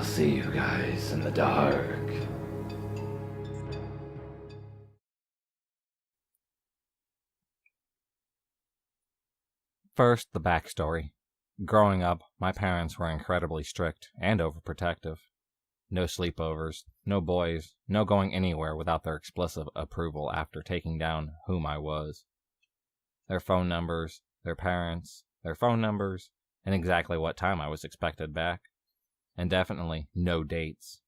see you guys in the dark. First, the backstory. Growing up, my parents were incredibly strict and overprotective. No sleepovers, no boys, no going anywhere without their explicit approval after taking down whom I was. Their phone numbers, their parents, their phone numbers, and exactly what time I was expected back. And definitely no dates.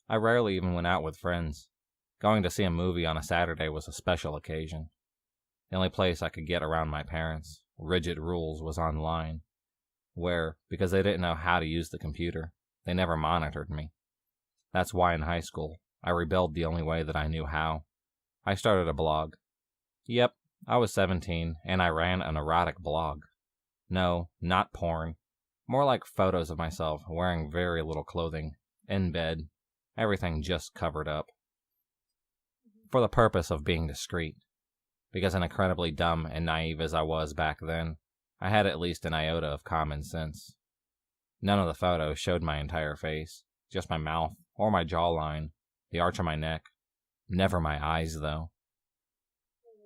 I rarely even went out with friends. Going to see a movie on a Saturday was a special occasion. The only place I could get around my parents' rigid rules was online, where, because they didn't know how to use the computer, they never monitored me. That's why in high school, I rebelled the only way that I knew how. I started a blog. Yep, I was 17, and I ran an erotic blog. No, not porn. More like photos of myself wearing very little clothing, in bed, everything just covered up. For the purpose of being discreet. Because incredibly dumb and naive as I was back then, I had at least an iota of common sense. None of the photos showed my entire face, just my mouth or my jawline, the arch of my neck. Never my eyes, though.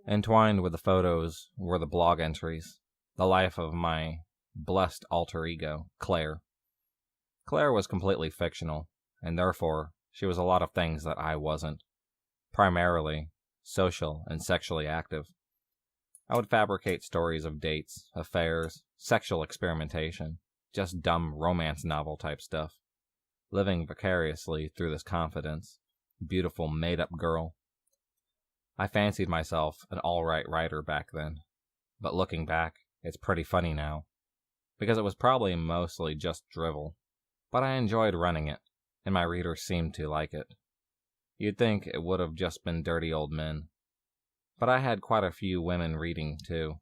Entwined with the photos were the blog entries, the life of my blessed alter ego, Claire. Claire was completely fictional, and therefore she was a lot of things that I wasn't. Primarily social and sexually active. I would fabricate stories of dates, affairs, sexual experimentation, just dumb romance novel type stuff, living vicariously through this confidence, beautiful made-up girl. I fancied myself an all-right writer back then, but looking back, it's pretty funny now, because it was probably mostly just drivel, but I enjoyed running it, and my readers seemed to like it. You'd think it would have just been dirty old men. But I had quite a few women reading, too,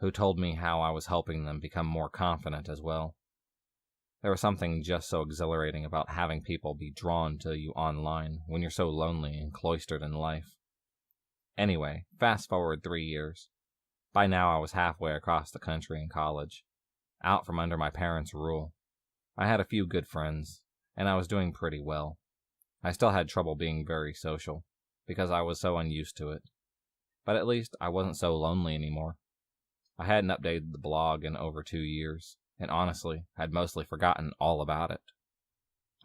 who told me how I was helping them become more confident as well. There was something just so exhilarating about having people be drawn to you online when you're so lonely and cloistered in life. Anyway, fast forward 3 years. By now I was halfway across the country in college, out from under my parents' rule. I had a few good friends, and I was doing pretty well. I still had trouble being very social, because I was so unused to it. But at least I wasn't so lonely anymore. I hadn't updated the blog in over 2 years, and honestly, had mostly forgotten all about it.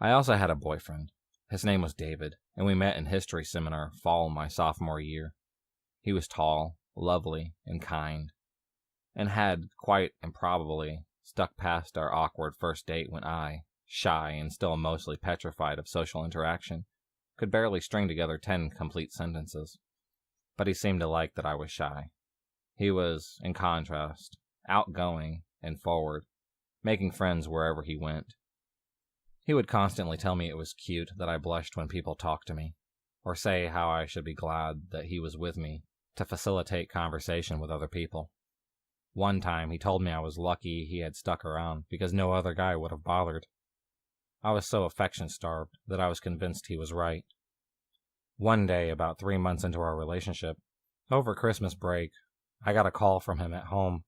I also had a boyfriend. His name was David, and we met in history seminar fall my sophomore year. He was tall, lovely, and kind, and had, quite improbably, stuck past our awkward first date when I, shy and still mostly petrified of social interaction, could barely string together 10 complete sentences. But he seemed to like that I was shy. He was, in contrast, outgoing and forward, making friends wherever he went. He would constantly tell me it was cute that I blushed when people talked to me, or say how I should be glad that he was with me to facilitate conversation with other people. One time he told me I was lucky he had stuck around because no other guy would have bothered. I was so affection-starved that I was convinced he was right. One day, about 3 months into our relationship, over Christmas break, I got a call from him at home.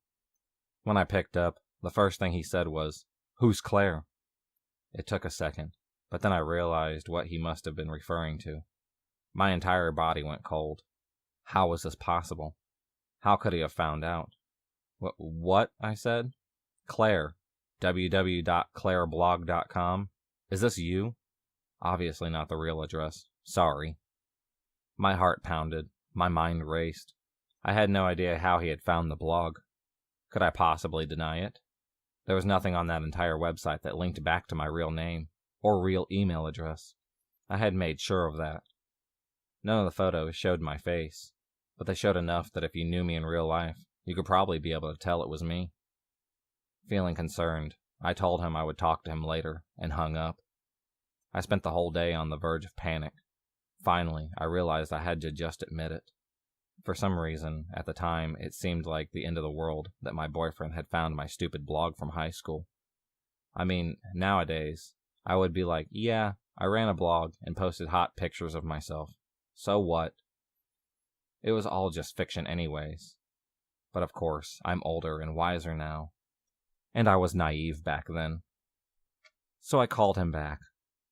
When I picked up, the first thing he said was, "Who's Claire?" It took a second, but then I realized what he must have been referring to. My entire body went cold. How was this possible? How could he have found out? What? I said. Claire. www.claireblog.com. Is this you? Obviously not the real address. Sorry. My heart pounded. My mind raced. I had no idea how he had found the blog. Could I possibly deny it? There was nothing on that entire website that linked back to my real name or real email address. I had made sure of that. None of the photos showed my face, but they showed enough that if you knew me in real life, you could probably be able to tell it was me. Feeling concerned, I told him I would talk to him later, and hung up. I spent the whole day on the verge of panic. Finally, I realized I had to just admit it. For some reason, at the time, it seemed like the end of the world that my boyfriend had found my stupid blog from high school. I mean, nowadays, I would be like, yeah, I ran a blog and posted hot pictures of myself. So what? It was all just fiction anyways. But of course, I'm older and wiser now. And I was naive back then. So I called him back,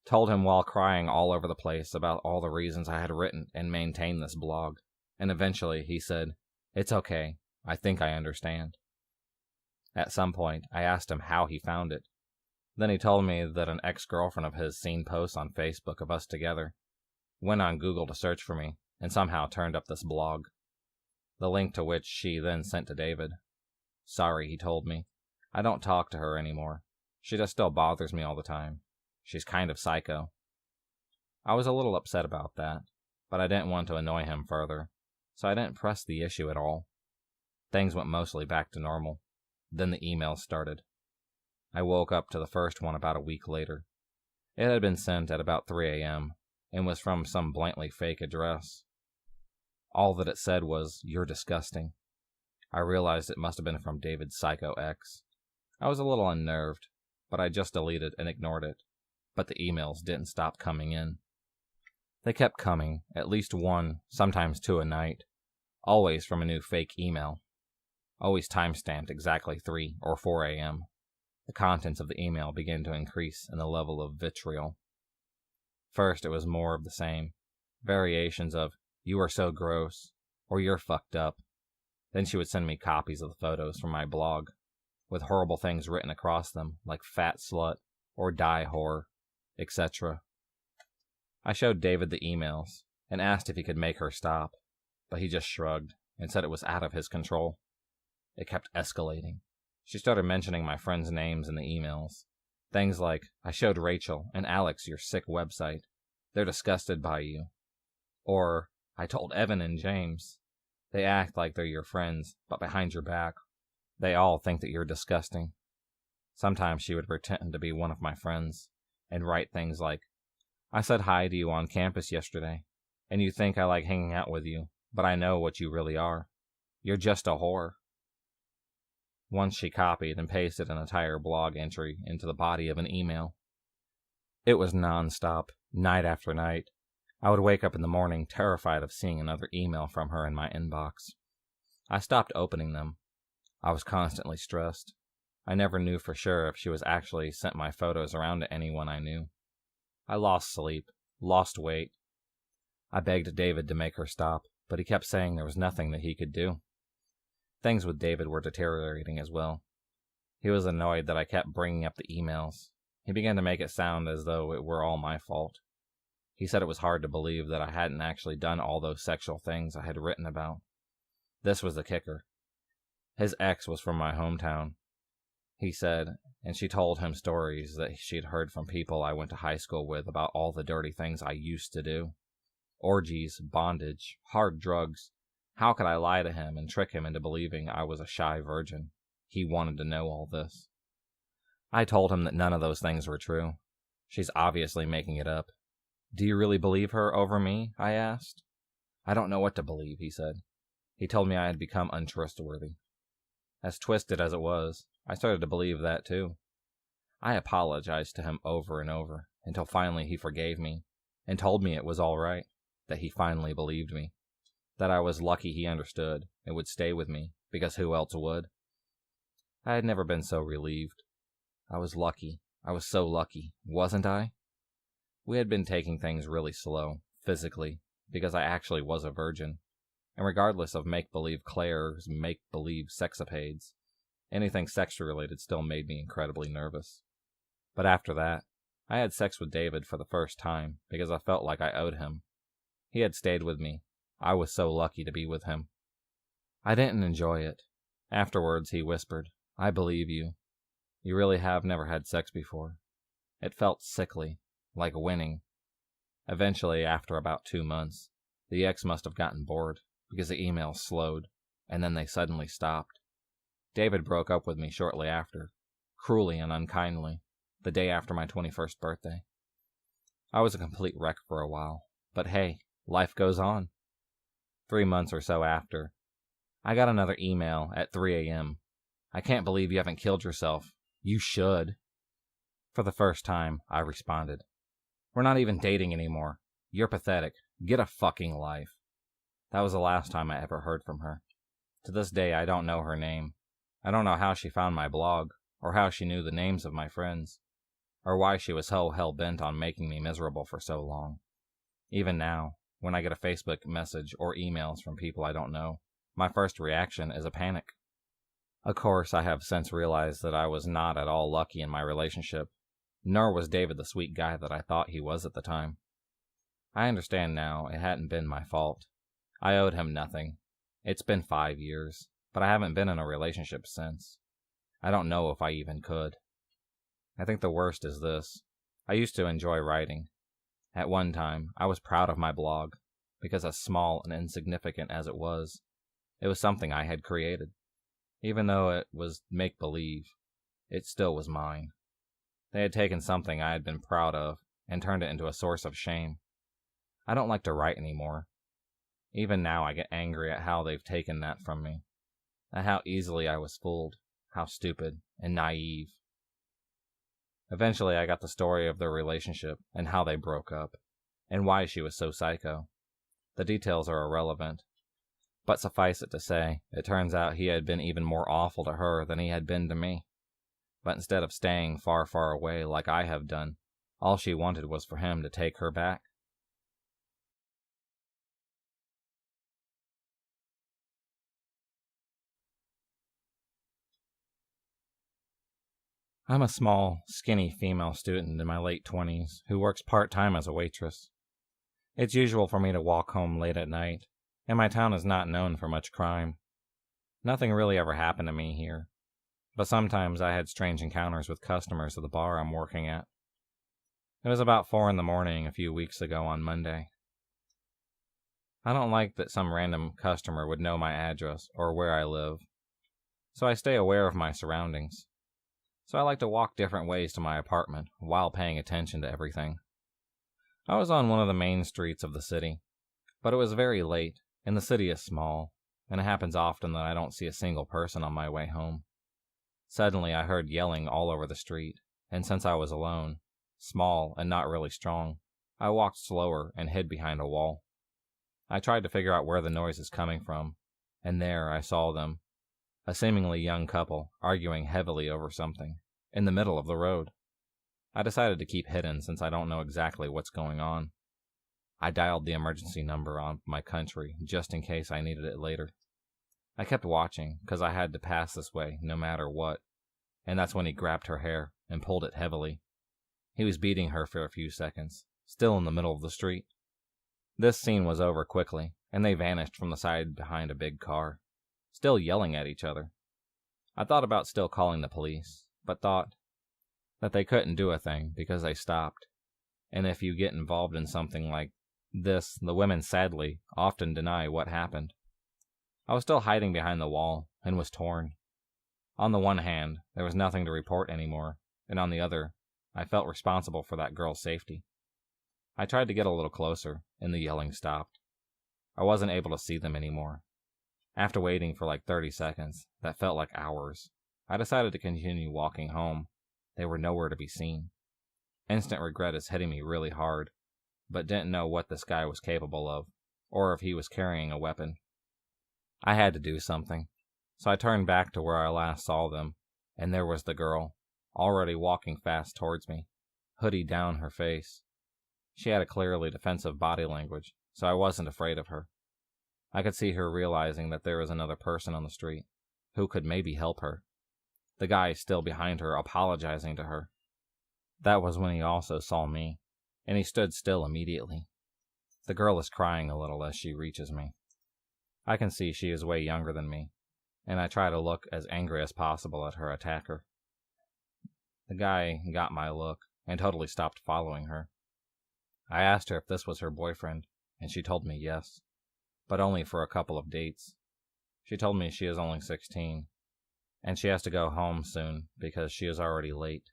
Told him while crying all over the place about all the reasons I had written and maintained this blog, and eventually he said, "It's okay, I think I understand." At some point, I asked him how he found it. Then he told me that an ex-girlfriend of his seen posts on Facebook of us together, went on Google to search for me, and somehow turned up this blog, the link to which she then sent to David. Sorry, he told me. I don't talk to her anymore. She just still bothers me all the time. She's kind of psycho. I was a little upset about that, but I didn't want to annoy him further, so I didn't press the issue at all. Things went mostly back to normal. Then the emails started. I woke up to the first one about a week later. It had been sent at about 3 a.m. and was from some blatantly fake address. All that it said was, "You're disgusting." I realized it must have been from David's psycho ex. I was a little unnerved, but I just deleted and ignored it. But the emails didn't stop coming in. They kept coming, at least one, sometimes two a night, always from a new fake email. Always time-stamped exactly 3 or 4 a.m. The contents of the email began to increase in the level of vitriol. First, it was more of the same. Variations of, "You are so gross," or "You're fucked up." Then she would send me copies of the photos from my blog, with horrible things written across them, like "fat slut," or "die whore," etc. I showed David the emails, and asked if he could make her stop, but he just shrugged, and said it was out of his control. It kept escalating. She started mentioning my friends' names in the emails. Things like, "I showed Rachel and Alex your sick website. They're disgusted by you." Or, "I told Evan and James. They act like they're your friends, but behind your back, they all think that you're disgusting." Sometimes she would pretend to be one of my friends, and write things like, "I said hi to you on campus yesterday, and you think I like hanging out with you, but I know what you really are. You're just a whore." Once she copied and pasted an entire blog entry into the body of an email. It was non-stop, night after night. I would wake up in the morning terrified of seeing another email from her in my inbox. I stopped opening them. I was constantly stressed. I never knew for sure if she was actually sent my photos around to anyone I knew. I lost sleep, lost weight. I begged David to make her stop, but he kept saying there was nothing that he could do. Things with David were deteriorating as well. He was annoyed that I kept bringing up the emails. He began to make it sound as though it were all my fault. He said it was hard to believe that I hadn't actually done all those sexual things I had written about. This was the kicker. His ex was from my hometown, he said, and she told him stories that she'd heard from people I went to high school with about all the dirty things I used to do. Orgies, bondage, hard drugs. How could I lie to him and trick him into believing I was a shy virgin? He wanted to know all this. I told him that none of those things were true. She's obviously making it up. "Do you really believe her over me?" I asked. "I don't know what to believe," he said. He told me I had become untrustworthy. As twisted as it was, I started to believe that too. I apologized to him over and over, until finally he forgave me, and told me it was all right, that he finally believed me, that I was lucky he understood, and would stay with me, because who else would? I had never been so relieved. I was lucky. I was so lucky, wasn't I? We had been taking things really slow, physically, because I actually was a virgin, and regardless of make-believe Claire's make-believe sexapades, anything sex-related still made me incredibly nervous. But after that, I had sex with David for the first time, because I felt like I owed him. He had stayed with me. I was so lucky to be with him. I didn't enjoy it. Afterwards, he whispered, "I believe you. You really have never had sex before." It felt sickly, like winning. Eventually, after about 2 months, the ex must have gotten bored, because the emails slowed, and then they suddenly stopped. David broke up with me shortly after, cruelly and unkindly, the day after my 21st birthday. I was a complete wreck for a while, but hey, life goes on. 3 months or so after, I got another email at 3 a.m. "I can't believe you haven't killed yourself. You should." For the first time, I responded, "We're not even dating anymore. You're pathetic. Get a fucking life." That was the last time I ever heard from her. To this day, I don't know her name. I don't know how she found my blog, or how she knew the names of my friends. or why she was so hell-bent on making me miserable for so long. Even now, when I get a Facebook message or emails from people I don't know, my first reaction is a panic. Of course, I have since realized that I was not at all lucky in my relationship, nor was David the sweet guy that I thought he was at the time. I understand now it hadn't been my fault. I owed him nothing. It's been 5 years, but I haven't been in a relationship since. I don't know if I even could. I think the worst is this. I used to enjoy writing. At one time, I was proud of my blog, because as small and insignificant as it was something I had created. Even though it was make-believe, it still was mine. They had taken something I had been proud of and turned it into a source of shame. I don't like to write anymore. Even now I get angry at how they've taken that from me, at how easily I was fooled, how stupid and naive. Eventually I got the story of their relationship and how they broke up, and why she was so psycho. The details are irrelevant, but suffice it to say, it turns out he had been even more awful to her than he had been to me. But instead of staying far, far away like I have done, all she wanted was for him to take her back. I'm a small, skinny female student in my late 20s who works part-time as a waitress. It's usual for me to walk home late at night, and my town is not known for much crime. Nothing really ever happened to me here, but sometimes I had strange encounters with customers at the bar I'm working at. It was about 4 in the morning a few weeks ago on Monday. I don't like that some random customer would know my address or where I live, so I stay aware of my surroundings. So I like to walk different ways to my apartment while paying attention to everything. I was on one of the main streets of the city, but it was very late, and the city is small, and it happens often that I don't see a single person on my way home. Suddenly I heard yelling all over the street, and since I was alone, small and not really strong, I walked slower and hid behind a wall. I tried to figure out where the noise is coming from, and there I saw them, a seemingly young couple arguing heavily over something, in the middle of the road. I decided to keep hidden since I don't know exactly what's going on. I dialed the emergency number on my country just in case I needed it later. I kept watching because I had to pass this way no matter what, and that's when he grabbed her hair and pulled it heavily. He was beating her for a few seconds, still in the middle of the street. This scene was over quickly, and they vanished from the side behind a big car, still yelling at each other. I thought about still calling the police, but thought that they couldn't do a thing because they stopped. And if you get involved in something like this, the women sadly often deny what happened. I was still hiding behind the wall and was torn. On the one hand, there was nothing to report anymore, and on the other, I felt responsible for that girl's safety. I tried to get a little closer, and the yelling stopped. I wasn't able to see them anymore. After waiting for like 30 seconds, that felt like hours, I decided to continue walking home. They were nowhere to be seen. Instant regret is hitting me really hard, but didn't know what this guy was capable of, or if he was carrying a weapon. I had to do something, so I turned back to where I last saw them, and there was the girl, already walking fast towards me, hoodie down her face. She had a clearly defensive body language, so I wasn't afraid of her. I could see her realizing that there was another person on the street who could maybe help her. The guy still behind her, apologizing to her. That was when he also saw me, and he stood still immediately. The girl is crying a little as she reaches me. I can see she is way younger than me, and I try to look as angry as possible at her attacker. The guy got my look and totally stopped following her. I asked her if this was her boyfriend, and she told me yes, but only for a couple of dates. She told me she is only 16, and she has to go home soon because she is already late.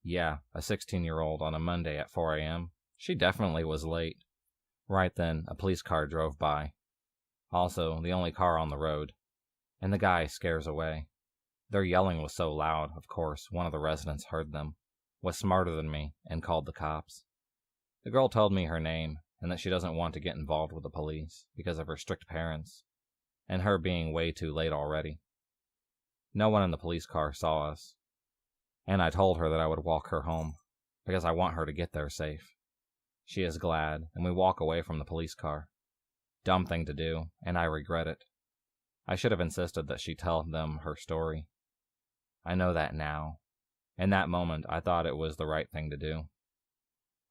Yeah, a 16-year-old on a Monday at 4 a.m. She definitely was late. Right then, a police car drove by. Also, the only car on the road. And the guy scares away. Their yelling was so loud, of course, one of the residents heard them, was smarter than me, and called the cops. The girl told me her name, and that she doesn't want to get involved with the police because of her strict parents, and her being way too late already. No one in the police car saw us, and I told her that I would walk her home. because I want her to get there safe. She is glad, and we walk away from the police car. Dumb thing to do, and I regret it. I should have insisted that she tell them her story. I know that now. In that moment, I thought it was the right thing to do.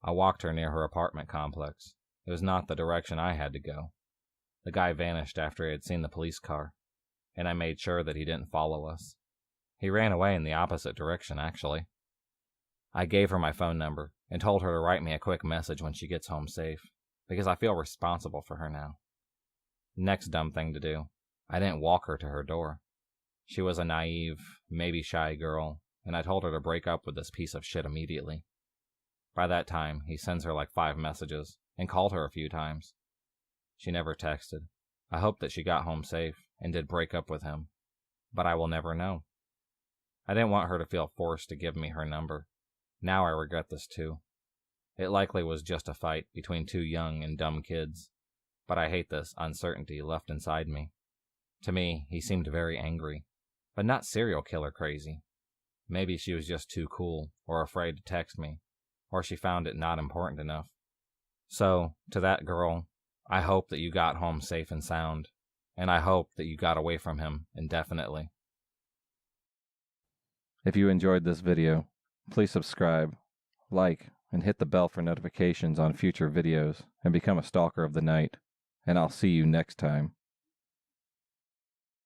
I walked her near her apartment complex. It was not the direction I had to go. The guy vanished after he had seen the police car, and I made sure that he didn't follow us. He ran away in the opposite direction, actually. I gave her my phone number and told her to write me a quick message when she gets home safe, because I feel responsible for her now. Next dumb thing to do, I didn't walk her to her door. She was a naive, maybe shy girl, and I told her to break up with this piece of shit immediately. By that time, he sends her like 5 messages and called her a few times. She never texted. I hope that she got home safe and did break up with him, but I will never know. I didn't want her to feel forced to give me her number. Now I regret this too. It likely was just a fight between 2 young and dumb kids, but I hate this uncertainty left inside me. To me, he seemed very angry, but not serial killer crazy. Maybe she was just too cool or afraid to text me, or she found it not important enough. So, to that girl, I hope that you got home safe and sound, and I hope that you got away from him indefinitely. If you enjoyed this video, please subscribe, like, and hit the bell for notifications on future videos, and become a stalker of the night, and I'll see you next time.